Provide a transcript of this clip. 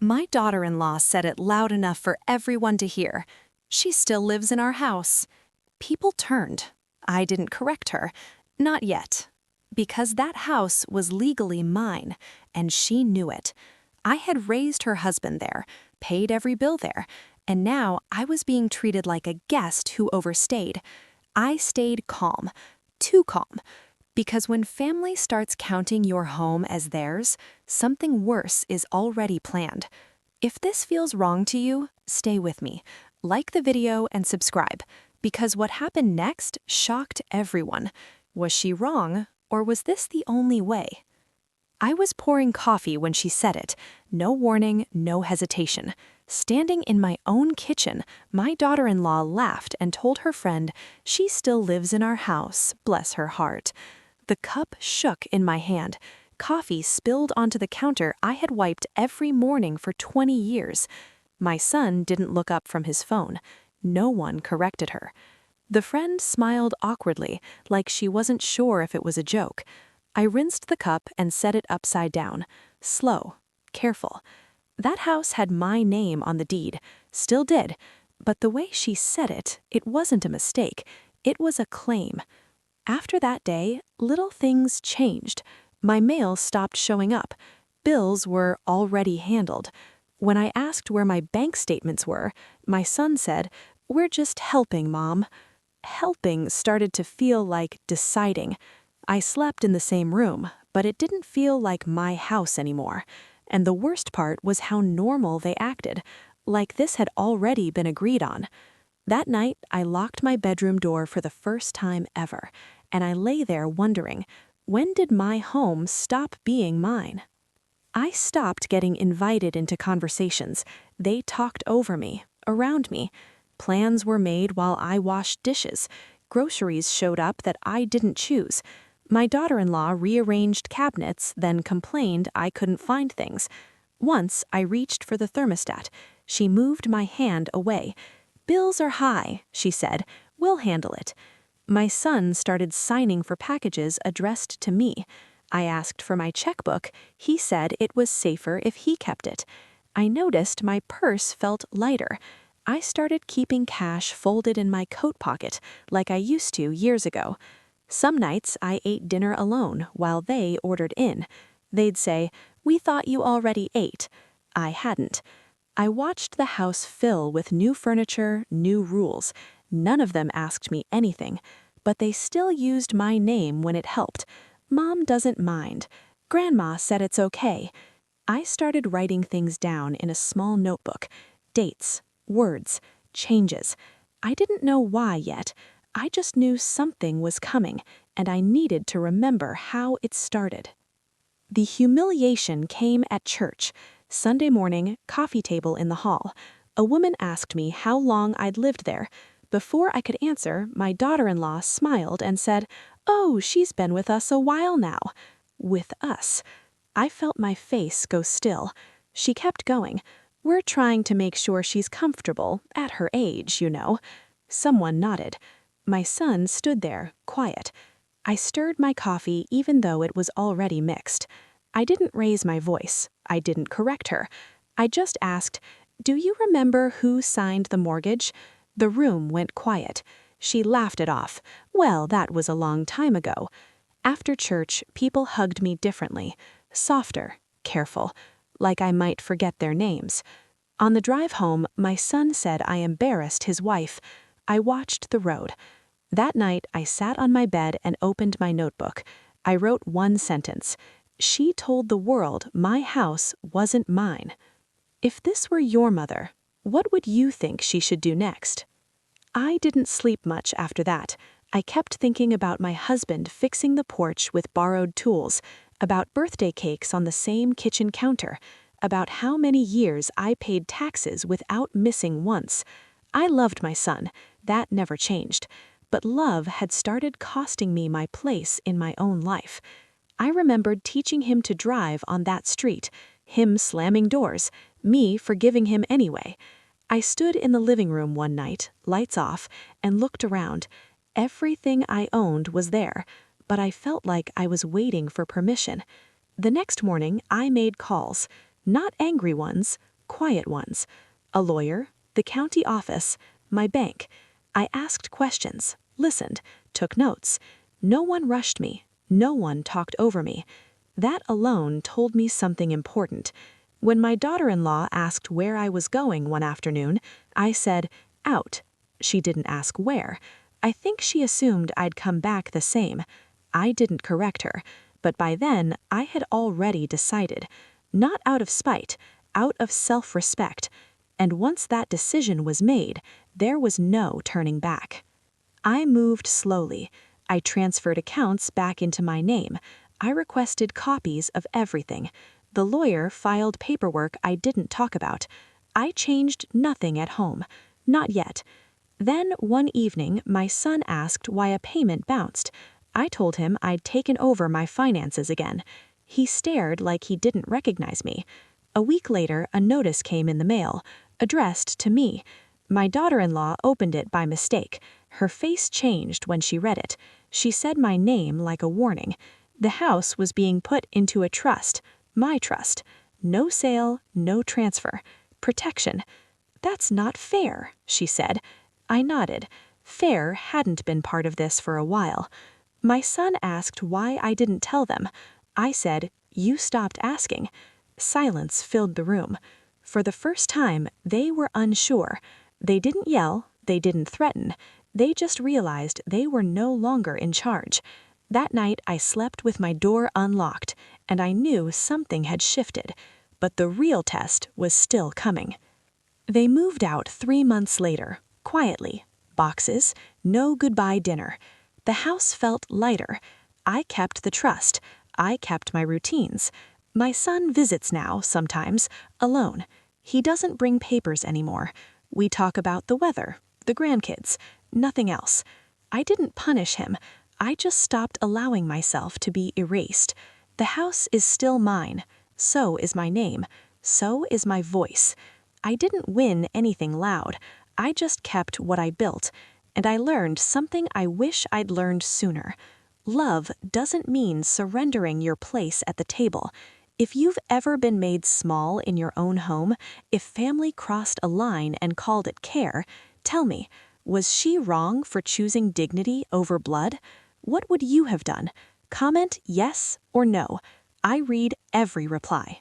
My daughter-in-law said it loud enough for everyone to hear. She still lives in our house. People turned. I didn't correct her. Not yet. Because that house was legally mine, and she knew it. I had raised her husband there, paid every bill there, and now I was being treated like a guest who overstayed. I stayed calm. Too calm. Because when family starts counting your home as theirs, something worse is already planned. If this feels wrong to you, stay with me. Like the video and subscribe, because what happened next shocked everyone. Was she wrong, or was this the only way? I was pouring coffee when she said it. No warning, no hesitation. Standing in my own kitchen, my daughter-in-law laughed and told her friend, "She still lives in our house, bless her heart." The cup shook in my hand. Coffee spilled onto the counter I had wiped every morning for 20 years. My son didn't look up from his phone. No one corrected her. The friend smiled awkwardly, like she wasn't sure if it was a joke. I rinsed the cup and set it upside down. Slow, careful. That house had my name on the deed. Still did. But the way she said it, it wasn't a mistake. It was a claim. After that day, little things changed. My mail stopped showing up. Bills were already handled. When I asked where my bank statements were, my son said, "We're just helping, Mom." Helping started to feel like deciding. I slept in the same room, but it didn't feel like my house anymore. And the worst part was how normal they acted, like this had already been agreed on. That night, I locked my bedroom door for the first time ever, and I lay there wondering, when did my home stop being mine? I stopped getting invited into conversations. They talked over me, around me. Plans were made while I washed dishes. Groceries showed up that I didn't choose. My daughter-in-law rearranged cabinets, then complained I couldn't find things. Once, I reached for the thermostat. She moved my hand away. "Bills are high," she said. "We'll handle it." My son started signing for packages addressed to me. I asked for my checkbook. He said it was safer if he kept it. I noticed my purse felt lighter. I started keeping cash folded in my coat pocket, like I used to years ago. Some nights I ate dinner alone while they ordered in. They'd say, "We thought you already ate." I hadn't. I watched the house fill with new furniture, new rules. None of them asked me anything, but they still used my name when it helped. "Mom doesn't mind. Grandma said it's okay." I started writing things down in a small notebook. Dates, words, changes. I didn't know why yet. I just knew something was coming, and I needed to remember how it started. The humiliation came at church. Sunday morning, coffee table in the hall. A woman asked me how long I'd lived there. Before I could answer, my daughter-in-law smiled and said, "Oh, she's been with us a while now." With us. I felt my face go still. She kept going. "We're trying to make sure she's comfortable, at her age, you know." Someone nodded. My son stood there, quiet. I stirred my coffee even though it was already mixed. I didn't raise my voice. I didn't correct her. I just asked, "Do you remember who signed the mortgage?" The room went quiet. She laughed it off. "Well, that was a long time ago." After church, people hugged me differently. Softer, careful, like I might forget their names. On the drive home, my son said I embarrassed his wife. I watched the road. That night, I sat on my bed and opened my notebook. I wrote one sentence. She told the world my house wasn't mine. If this were your mother, what would you think she should do next? I didn't sleep much after that. I kept thinking about my husband fixing the porch with borrowed tools, about birthday cakes on the same kitchen counter, about how many years I paid taxes without missing once. I loved my son. That never changed. But love had started costing me my place in my own life. I remembered teaching him to drive on that street, him slamming doors, me forgiving him anyway. I stood in the living room one night, lights off, and looked around. Everything I owned was there, but I felt like I was waiting for permission. The next morning, I made calls. Not angry ones, quiet ones. A lawyer, the county office, my bank. I asked questions, listened, took notes. No one rushed me. No one talked over me. That alone told me something important. When my daughter-in-law asked where I was going one afternoon, I said, out. She didn't ask where. I think she assumed I'd come back the same. I didn't correct her, but by then I had already decided. Not out of spite, out of self-respect. And once that decision was made, there was no turning back. I moved slowly. I transferred accounts back into my name. I requested copies of everything. The lawyer filed paperwork I didn't talk about. I changed nothing at home. Not yet. Then one evening, my son asked why a payment bounced. I told him I'd taken over my finances again. He stared like he didn't recognize me. A week later, a notice came in the mail, addressed to me. My daughter-in-law opened it by mistake. Her face changed when she read it. She said my name like a warning. The house was being put into a trust, my trust. No sale, no transfer. Protection. That's not fair, she said. I nodded. Fair hadn't been part of this for a while. My son asked why I didn't tell them. I said, you stopped asking. Silence filled the room. For the first time, they were unsure. They didn't yell, they didn't threaten. They just realized they were no longer in charge. That night, I slept with my door unlocked, and I knew something had shifted. But the real test was still coming. They moved out 3 months later, quietly. Boxes, no goodbye dinner. The house felt lighter. I kept the trust. I kept my routines. My son visits now, sometimes, alone. He doesn't bring papers anymore. We talk about the weather, the grandkids, nothing else. I didn't punish him. I just stopped allowing myself to be erased. The house is still mine. So is my name. So is my voice. I didn't win anything loud. I just kept what I built. And I learned something I wish I'd learned sooner. Love doesn't mean surrendering your place at the table. If you've ever been made small in your own home, if family crossed a line and called it care, tell me, was she wrong for choosing dignity over blood? What would you have done? Comment yes or no. I read every reply.